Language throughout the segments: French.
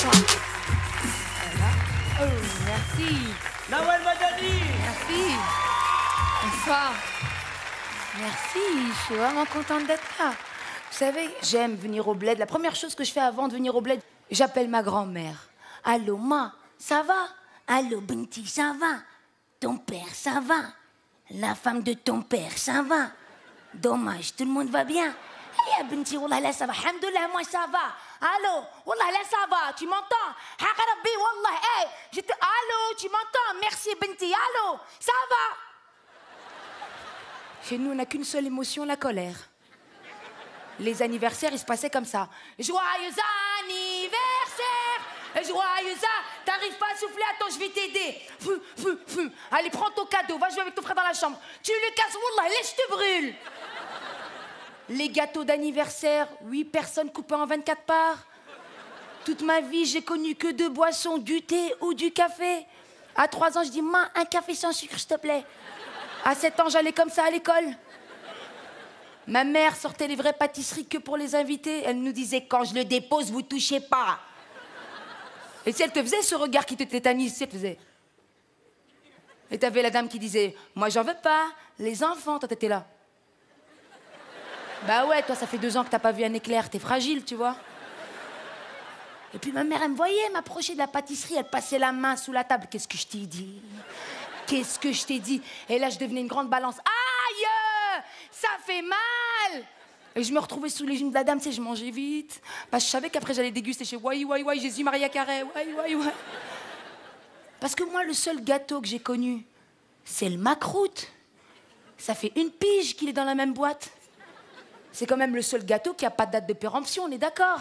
Voilà. Oh, merci. Nawel Madani. Merci. Bonsoir. Merci, je suis vraiment contente d'être là. Vous savez, j'aime venir au bled. La première chose que je fais avant de venir au bled, j'appelle ma grand-mère. Allô, ma, ça va? Allô, Binti, ça va? Ton père, ça va? La femme de ton père, ça va? Dommage, tout le monde va bien? Eh, Binti, wallah, là, ça va. Alhamdoulilah, moi, ça va. Allô, wallah, là, ça va. Tu m'entends? Rabbi, wallah, hey, allô, tu m'entends? Merci, Binti, allô, ça va? Chez nous, on n'a qu'une seule émotion, la colère. Les anniversaires, ils se passaient comme ça. Joyeux anniversaire! Joyeux T'arrives pas à souffler? Attends, je vais t'aider. Allez, prends ton cadeau, va jouer avec ton frère dans la chambre. Tu le casses, wallah, laisse, je te brûle. Les gâteaux d'anniversaire, 8 personnes coupées en 24 parts. Toute ma vie, j'ai connu que 2 boissons, du thé ou du café. À 3 ans, je dis, ma, un café sans sucre, s'il te plaît. À 7 ans, j'allais comme ça à l'école. Ma mère sortait les vraies pâtisseries que pour les invités. Elle nous disait, quand je le dépose, vous touchez pas. Et si elle te faisait ce regard qui te tétanise, si elle te faisait. Et t'avais la dame qui disait, moi j'en veux pas, les enfants, toi t'étais là. Bah ouais, toi ça fait 2 ans que t'as pas vu un éclair, t'es fragile, tu vois. Et puis ma mère, elle me voyait m'approcher de la pâtisserie, elle passait la main sous la table. Qu'est-ce que je t'ai dit? Qu'est-ce que je t'ai dit? Et là, je devenais une grande balance. Aïe! Ça fait mal! Et je me retrouvais sous les genoux de la dame, tu sais, je mangeais vite. Parce que je savais qu'après, j'allais déguster chez Wai, Jésus, Maria Carré, Wai. Parce que moi, le seul gâteau que j'ai connu, c'est le macroute. Ça fait 1 pige qu'il est dans la même boîte. C'est quand même le seul gâteau qui n'a pas de date de péremption, on est d'accord?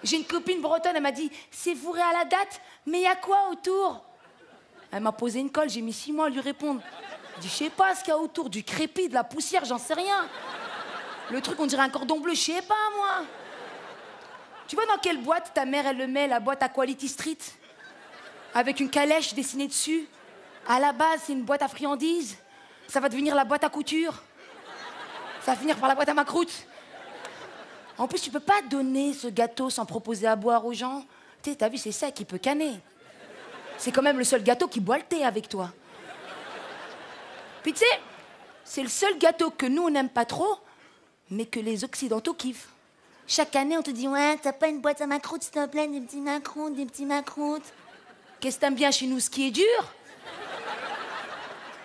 J'ai une copine bretonne, elle m'a dit, c'est fourré à la date, mais il y a quoi autour? Elle m'a posé une colle, j'ai mis 6 mois à lui répondre. Je dis, je sais pas ce qu'il y a autour, du crépi, de la poussière, j'en sais rien. Le truc, on dirait un cordon bleu, je sais pas, moi. Tu vois dans quelle boîte ta mère, elle le met, la boîte à Quality Street? Avec une calèche dessinée dessus. À la base, c'est une boîte à friandises. Ça va devenir la boîte à couture. Ça va finir par la boîte à macroute. En plus, tu peux pas donner ce gâteau sans proposer à boire aux gens. Tu sais, t'as vu, c'est ça qui peut canner. C'est quand même le seul gâteau qui boit le thé avec toi. Puis tu sais, c'est le seul gâteau que nous, on n'aime pas trop, mais que les Occidentaux kiffent. Chaque année, on te dit, ouais, t'as pas une boîte à macroute, s'il te plaît, des petits macroutes. Qu'est-ce que t'aimes bien chez nous, ce qui est dur?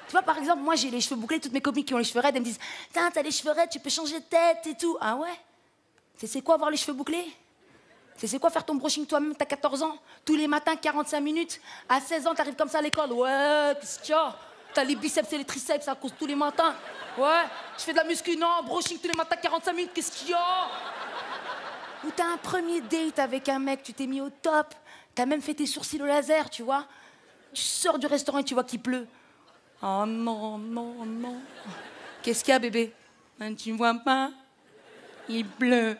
Tu vois, par exemple, moi, j'ai les cheveux bouclés, toutes mes copines qui ont les cheveux raides, elles me disent, tiens, t'as les cheveux raides, tu peux changer de tête et tout. Ah ouais? C'est quoi avoir les cheveux bouclés? C'est quoi faire ton brushing toi-même? T'as 14 ans, tous les matins, 45 minutes. À 16 ans, t'arrives comme ça à l'école. Ouais, qu'est-ce qu'il y a? T'as les biceps et les triceps, ça cause tous les matins. Ouais, je fais de la muscu, non, brushing tous les matins, 45 minutes, qu'est-ce qu'il y a? Ou t'as un premier date avec un mec, tu t'es mis au top. T'as même fait tes sourcils au laser, tu vois. Tu sors du restaurant et tu vois qu'il pleut. Oh non. Qu'est-ce qu'il y a, bébé? Ben, tu vois pas? Il pleut.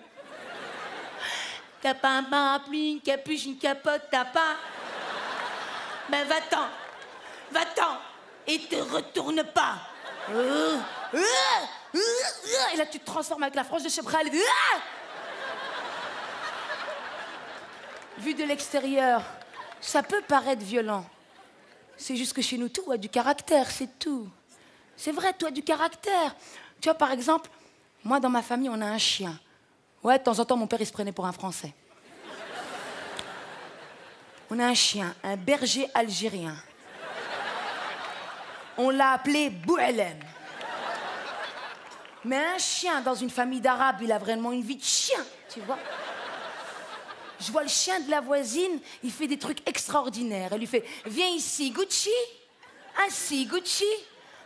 T'as pas un parapluie, une capuche, une capote, t'as pas? Ben va-t'en, et te retourne pas. Et là tu te transformes avec la frange de chevreuil. Vu de l'extérieur, ça peut paraître violent. C'est juste que chez nous, tout a du caractère, c'est tout. C'est vrai, tout a du caractère. Tu vois, par exemple, moi, dans ma famille, on a un chien. Ouais, de temps en temps, mon père, il se prenait pour un Français. On a un chien, un berger algérien. On l'a appelé Bouhelem. Mais un chien dans une famille d'Arabes, il a vraiment une vie de chien, tu vois. Je vois le chien de la voisine, il fait des trucs extraordinaires. Elle lui fait, viens ici, Gucci. Assis, Gucci.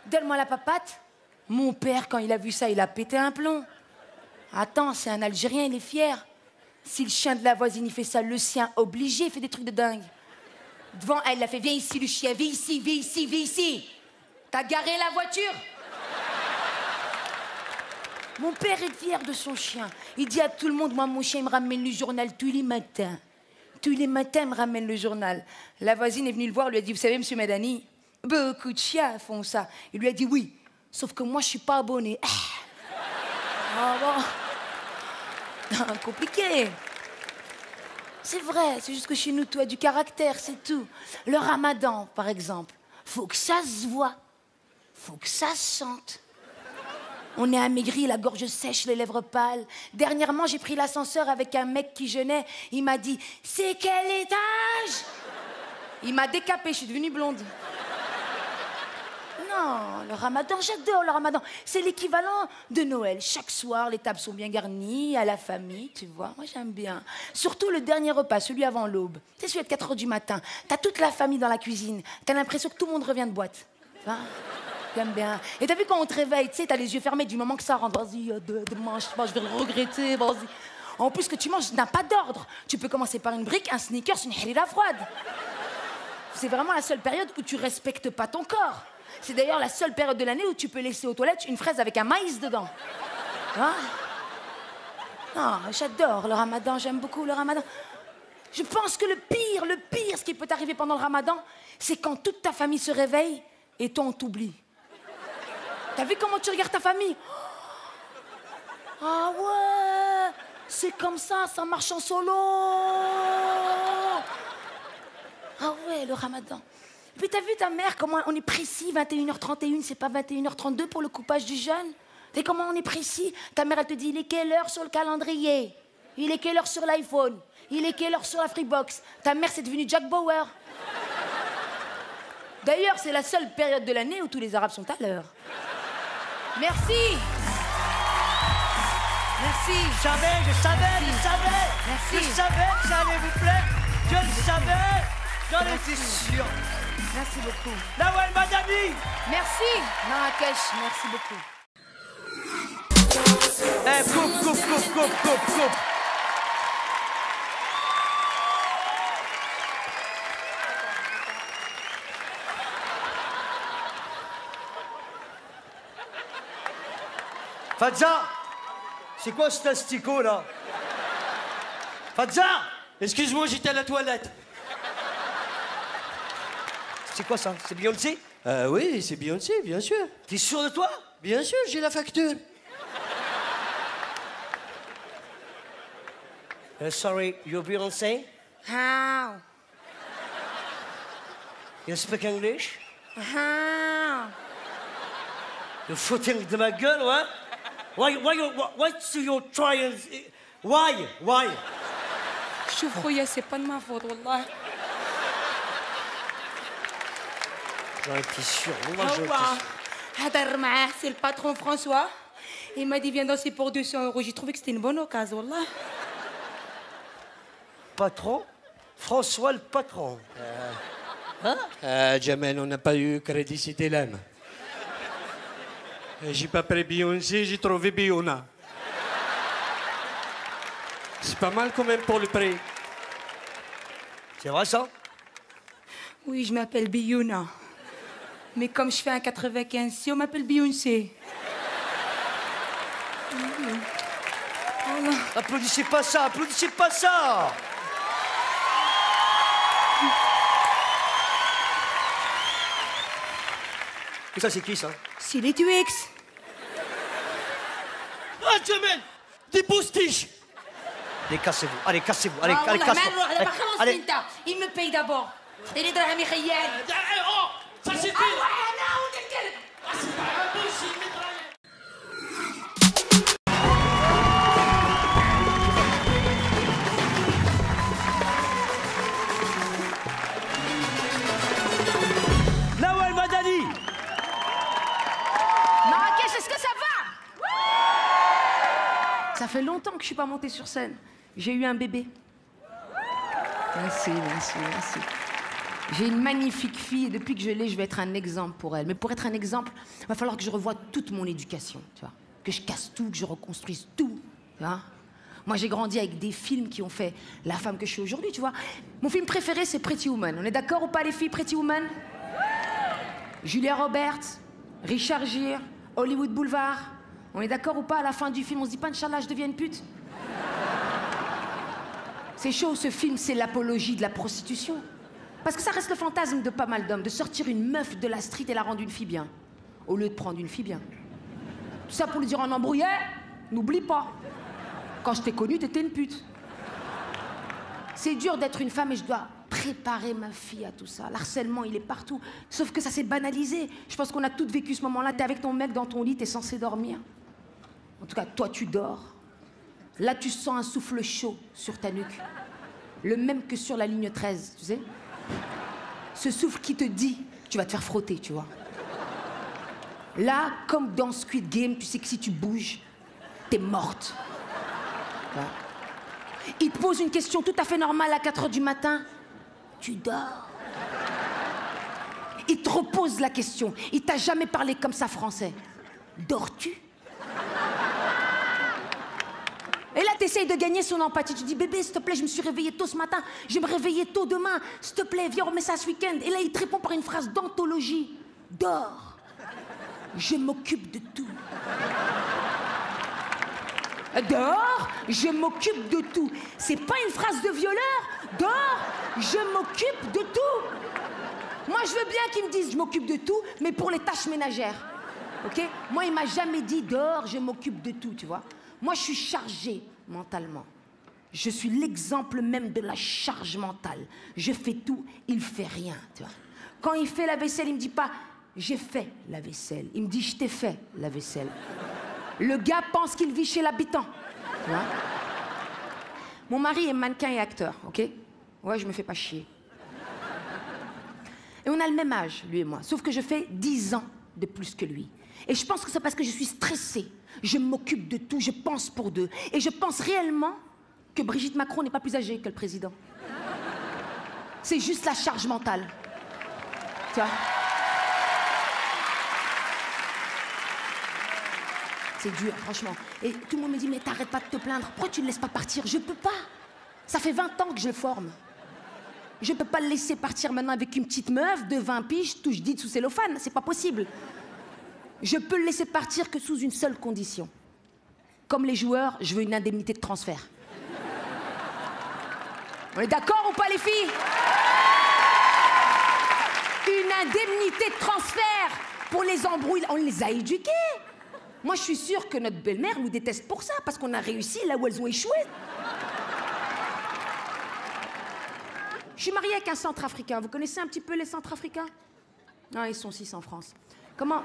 Donne-moi la papate. Mon père, quand il a vu ça, il a pété un plomb. Attends, c'est un Algérien, il est fier. Si le chien de la voisine, il fait ça, le sien, obligé, il fait des trucs de dingue. Devant elle, il a fait, viens ici, le chien, viens ici. T'as garé la voiture? Mon père est fier de son chien. Il dit à tout le monde, moi, mon chien, il me ramène le journal tous les matins. Tous les matins, il me ramène le journal. La voisine est venue le voir, lui a dit, vous savez, monsieur Madani, beaucoup de chiens font ça. Il lui a dit, oui, sauf que moi, je suis pas abonné. Ah bon. Compliqué. C'est vrai, c'est juste que chez nous, tu as du caractère, c'est tout. Le ramadan, par exemple, faut que ça se voit, faut que ça se sente. On est amaigri, la gorge sèche, les lèvres pâles. Dernièrement, j'ai pris l'ascenseur avec un mec qui jeûnait. Il m'a dit « C'est quel étage ?» Il m'a décapé, je suis devenue blonde. Non, le ramadan, j'adore le ramadan. C'est l'équivalent de Noël. Chaque soir, les tables sont bien garnies, à la famille, tu vois. Moi, j'aime bien. Surtout le dernier repas, celui avant l'aube. C'est celui de 4 h du matin. T'as toute la famille dans la cuisine. T'as l'impression que tout le monde revient de boîte. Tu vois? J'aime bien. Et t'as vu quand on te réveille, tu sais, t'as les yeux fermés du moment que ça rentre. Vas-y, demain, je vais le regretter, vas-y. En plus, ce que tu manges n'a pas d'ordre. Tu peux commencer par une brique, un sneakers, une harira froide. C'est vraiment la seule période où tu respectes pas ton corps. C'est d'ailleurs la seule période de l'année où tu peux laisser aux toilettes une fraise avec un maïs dedans. Hein? Non, j'adore le ramadan, j'aime beaucoup le ramadan. Je pense que le pire, ce qui peut t'arriver pendant le ramadan, c'est quand toute ta famille se réveille et toi, on t'oublie. T'as vu comment tu regardes ta famille? Ah ouais, c'est comme ça marche en solo. Ah ouais, le ramadan. Et puis t'as vu ta mère, comment on est précis, 21h31, c'est pas 21h32 pour le coupage du jeûne? Tu sais comment on est précis? Ta mère, elle te dit, il est quelle heure sur le calendrier? Il est quelle heure sur l'iPhone? Il est quelle heure sur la Freebox? Ta mère, c'est devenu Jack Bauer. D'ailleurs, c'est la seule période de l'année où tous les Arabes sont à l'heure. Merci. Merci. Je savais. Merci. Je savais que ça allait vous plaire. Je le savais. J'en étais sûr. Merci beaucoup. Nawal Madani. Merci, Marrakech. Merci beaucoup. Eh, coupe. Fadza, c'est quoi cet asticot là? Fadza! Excuse-moi, j'étais à la toilette. C'est quoi ça? C'est Beyoncé? Oui, c'est Beyoncé, bien sûr. T'es sûr de toi? Bien sûr, j'ai la facture. Sorry, you're Beyoncé? How? You speak English? How? You're footing de ma gueule, ouais? Why you trying? Why? شوف خويا c'est pas de ma faute والله. J'en étais sûr. هذا معاه c'est le patron François. Il m'a dit viens danser pour 200 €. J'ai trouvé que c'était une bonne occasion والله. Patron? François le patron. Jamel, on n'a pas eu crédit Cité Lem. J'ai pas pris Beyoncé, j'ai trouvé Biona. C'est pas mal quand même pour le prix. C'est vrai ça? Oui, je m'appelle Biyouna. Mais comme je fais un 95, si on m'appelle Beyoncé. Applaudissez pas ça, applaudissez pas ça! Et ça, c'est qui ça? C'est les Twix. Ah, Jamel, des postiches. Allez, cassez-vous, allez, cassez-vous, allez, والله ما cassez-vous. نروح دابا خلص Allez. انت. Il me paye d'abord. عطيني دراهمي خيال. Oh, ça c'est Ah ouais, انا ولد الكلب. Nawal Madani! Marrakech, est-ce que ça va? Ça fait longtemps que je suis pas montée sur scène. J'ai eu un bébé. Merci. J'ai une magnifique fille et depuis que je l'ai, je vais être un exemple pour elle. Mais pour être un exemple, il va falloir que je revoie toute mon éducation, tu vois. Que je casse tout, que je reconstruise tout, tu vois. Moi, j'ai grandi avec des films qui ont fait la femme que je suis aujourd'hui, tu vois. Mon film préféré, c'est Pretty Woman. On est d'accord ou pas, les filles, Pretty Woman? Julia Roberts, Richard Gere, Hollywood Boulevard. On est d'accord ou pas, à la fin du film, on se dit pas, Inch'Allah, je deviens une pute? C'est chaud, ce film, c'est l'apologie de la prostitution. Parce que ça reste le fantasme de pas mal d'hommes, de sortir une meuf de la street et la rendre une fille bien, au lieu de prendre une fille bien. Tout ça pour lui dire en embrouillet, n'oublie pas, quand je t'ai connue, t'étais une pute. C'est dur d'être une femme et je dois préparer ma fille à tout ça. L'harcèlement, il est partout. Sauf que ça s'est banalisé. Je pense qu'on a toutes vécu ce moment-là. T'es avec ton mec dans ton lit, t'es censé dormir. En tout cas, toi, tu dors. Là, tu sens un souffle chaud sur ta nuque. Le même que sur la ligne 13, tu sais. Ce souffle qui te dit, tu vas te faire frotter, tu vois. Là, comme dans Squid Game, tu sais que si tu bouges, t'es morte. Voilà. Il te pose une question tout à fait normale à 4 h du matin. Tu dors. Il te repose la question. Il t'a jamais parlé comme ça français. Dors-tu? Et là, t'essayes de gagner son empathie. Tu dis, bébé, s'il te plaît, je me suis réveillée tôt ce matin. Je vais me réveiller tôt demain. S'il te plaît, viens, on remet ça ce week-end. Et là, il te répond par une phrase d'anthologie. Dors. Je m'occupe de tout. Dors, je m'occupe de tout. C'est pas une phrase de violeur. Dors, je m'occupe de tout. Moi, je veux bien qu'ils me disent je m'occupe de tout, mais pour les tâches ménagères. Ok? Moi, il m'a jamais dit dors, je m'occupe de tout, tu vois. Moi, je suis chargée mentalement. Je suis l'exemple même de la charge mentale. Je fais tout, il fait rien, tu vois. Quand il fait la vaisselle, il me dit pas j'ai fait la vaisselle. Il me dit je t'ai fait la vaisselle. Le gars pense qu'il vit chez l'habitant. Tu vois? Mon mari est mannequin et acteur, ok? Ouais, je me fais pas chier. Et on a le même âge, lui et moi. Sauf que je fais 10 ans de plus que lui. Et je pense que c'est parce que je suis stressée. Je m'occupe de tout, je pense pour deux. Et je pense réellement que Brigitte Macron n'est pas plus âgée que le président. C'est juste la charge mentale. Tu vois? C'est dur, franchement. Et tout le monde me dit, mais t'arrêtes pas de te plaindre. Pourquoi tu ne le laisses pas partir? Je peux pas. Ça fait 20 ans que je le forme. Je peux pas le laisser partir maintenant avec une petite meuf de 20 piges, touche dite sous cellophane. C'est pas possible. Je peux le laisser partir que sous une seule condition. Comme les joueurs, je veux une indemnité de transfert. On est d'accord ou pas, les filles? Une indemnité de transfert pour les embrouilles. On les a éduqués. Moi, je suis sûre que notre belle-mère nous déteste pour ça, parce qu'on a réussi là où elles ont échoué. Je suis mariée avec un centrafricain. Vous connaissez un petit peu les centrafricains? Non, ils sont 6 en France. Comment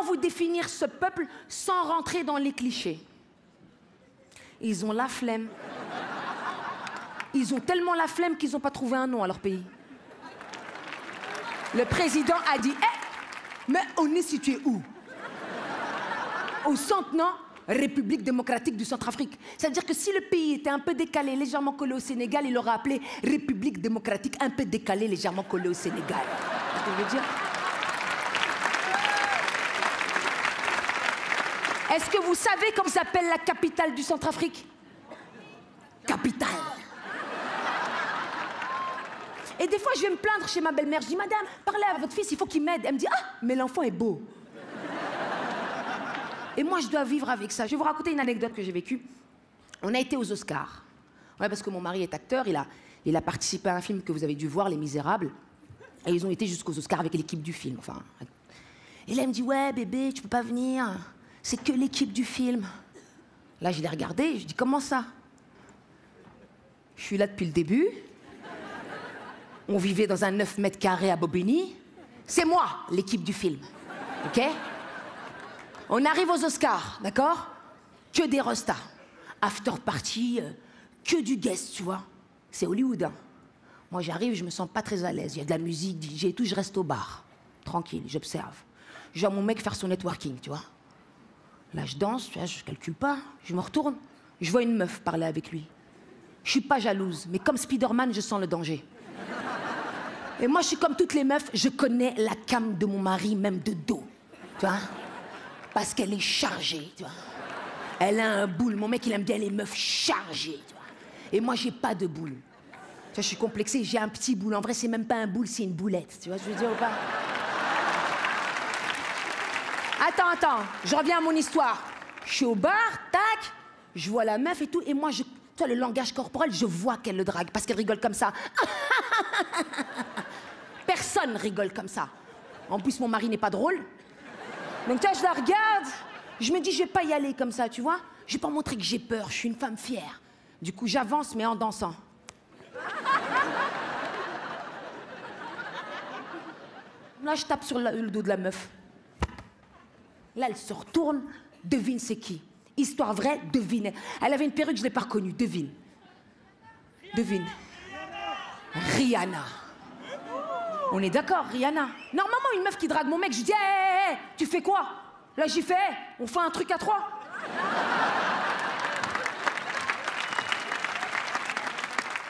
vous définir ce peuple sans rentrer dans les clichés? Ils ont la flemme. Ils ont tellement la flemme qu'ils n'ont pas trouvé un nom à leur pays. Le président a dit « mais on est situé où ?» Au centre, non? République démocratique du Centrafrique. C'est-à-dire que si le pays était un peu décalé, légèrement collé au Sénégal, il l'aurait appelé République démocratique un peu décalée, légèrement collée au Sénégal. C'est ce que je veux dire. Est-ce que vous savez comment s'appelle la capitale du Centrafrique? Capitale. Et des fois, je vais me plaindre chez ma belle-mère. Je dis, madame, parlez à votre fils, il faut qu'il m'aide. Elle me dit, ah, mais l'enfant est beau. Et moi, je dois vivre avec ça. Je vais vous raconter une anecdote que j'ai vécue. On a été aux Oscars. Ouais, parce que mon mari est acteur. Il a participé à un film que vous avez dû voir, Les Misérables. Et ils ont été jusqu'aux Oscars avec l'équipe du film. Enfin. Et là, il me dit, ouais, bébé, tu peux pas venir. C'est que l'équipe du film. Là, je l'ai regardé. Je dis, comment ça? Je suis là depuis le début. On vivait dans un 9 mètres carrés à Bobigny. C'est moi, l'équipe du film. OK? On arrive aux Oscars, d'accord? Que des restas. After party, que du guest, tu vois. C'est Hollywood, hein. Moi, j'arrive, je me sens pas très à l'aise. Il y a de la musique, DJ et tout, je reste au bar. Tranquille, j'observe. Je vois mon mec faire son networking, tu vois. Là, je danse, tu vois, je calcule pas. Je me retourne, je vois une meuf parler avec lui. Je suis pas jalouse, mais comme Spider-Man, je sens le danger. Et moi, je suis comme toutes les meufs, je connais la cam de mon mari, même de dos, tu vois. Parce qu'elle est chargée, tu vois. Elle a un boule. Mon mec, il aime bien les meufs chargées, tu vois. Et moi, j'ai pas de boule. Tu vois, je suis complexée, j'ai un petit boule. En vrai, c'est même pas un boule, c'est une boulette. Tu vois ce que je veux dire ou pas? Attends, je reviens à mon histoire. Je suis au bar, tac, je vois la meuf et tout, et moi, tu vois, le langage corporel, je vois qu'elle le drague, parce qu'elle rigole comme ça. Personne rigole comme ça. En plus, mon mari n'est pas drôle. Donc, tu vois, je la regarde, je me dis, je vais pas y aller comme ça, tu vois. Je vais pas montrer que j'ai peur, je suis une femme fière. Du coup, j'avance, mais en dansant. Là, je tape sur le dos de la meuf. Là, elle se retourne. Devine c'est qui. Histoire vraie, devine. Elle avait une perruque, je ne l'ai pas reconnue. Devine. Devine. Rihanna. On est d'accord, Rihanna. Normalement, une meuf qui drague mon mec, je dis hey, tu fais quoi? Là, j'y fais hey, on fait un truc à 3.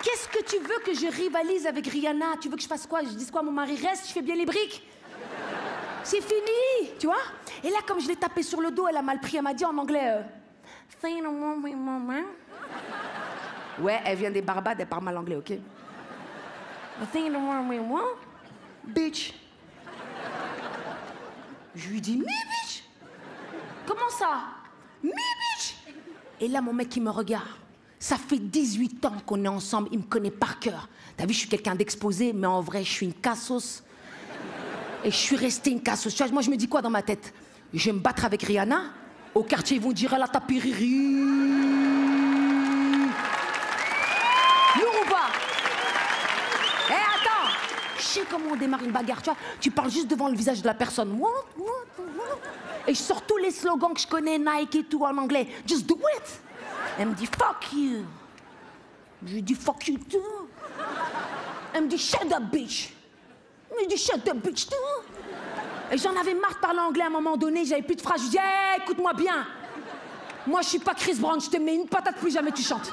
Qu'est-ce que tu veux que je rivalise avec Rihanna? Tu veux que je fasse quoi? Je dise quoi? Mon mari reste, je fais bien les briques. C'est fini, tu vois? Et là, comme je l'ai tapé sur le dos, elle a mal pris. Elle m'a dit en anglais ouais, elle vient des Barbades, elle parle mal anglais, ok? Bitch. Je lui dis, me bitch. Comment ça? Me bitch. Et là, mon mec, il me regarde. Ça fait 18 ans qu'on est ensemble, il me connaît par cœur. T'as vu, je suis quelqu'un d'exposé, mais en vrai, je suis une cassos. Et je suis restée une cassos. Tu vois, moi, je me dis quoi dans ma tête? Je vais me battre avec Rihanna. Au quartier, ils vont dire, elle a tapé Riri. Lourd ou pas? Eh, attends. Je sais comment on démarre une bagarre, tu vois. Tu parles juste devant le visage de la personne. Et je sors tous les slogans que je connais, Nike et tout, en anglais. Just do it. Elle me dit, fuck you. Je lui dis, fuck you too. Elle me dit, shut up, bitch. Je lui dis, shut up, bitch too. Et j'en avais marre de parler anglais à un moment donné, j'avais plus de phrases. Je dis, hey, écoute-moi bien. Moi, je suis pas Chris Brown, je te mets une patate, plus jamais tu chantes.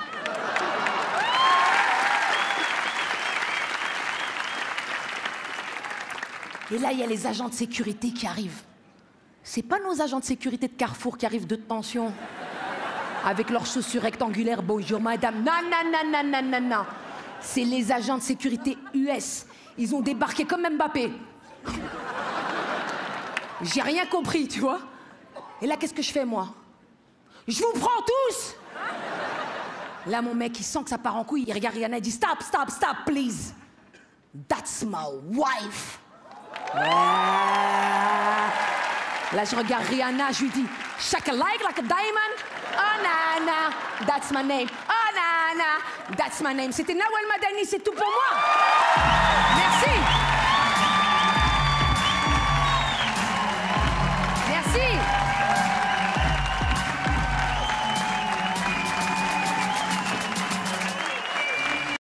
Et là, il y a les agents de sécurité qui arrivent. C'est pas nos agents de sécurité de Carrefour qui arrivent de tension. Avec leurs chaussures rectangulaires, bonjour madame. Non, non, non, non, non, non, non. C'est les agents de sécurité US. Ils ont débarqué comme Mbappé. J'ai rien compris, tu vois. Et là, qu'est-ce que je fais, moi? Je vous prends tous. Là, mon mec, il sent que ça part en couille. Il regarde Rihanna, il dit, stop, stop, stop, please. That's my wife. Là, je regarde Rihanna, je lui dis, shake like a diamond. Oh, Nana, that's my name. Oh, Nana, that's my name. C'était Nawel Madani, c'est tout pour moi. Merci.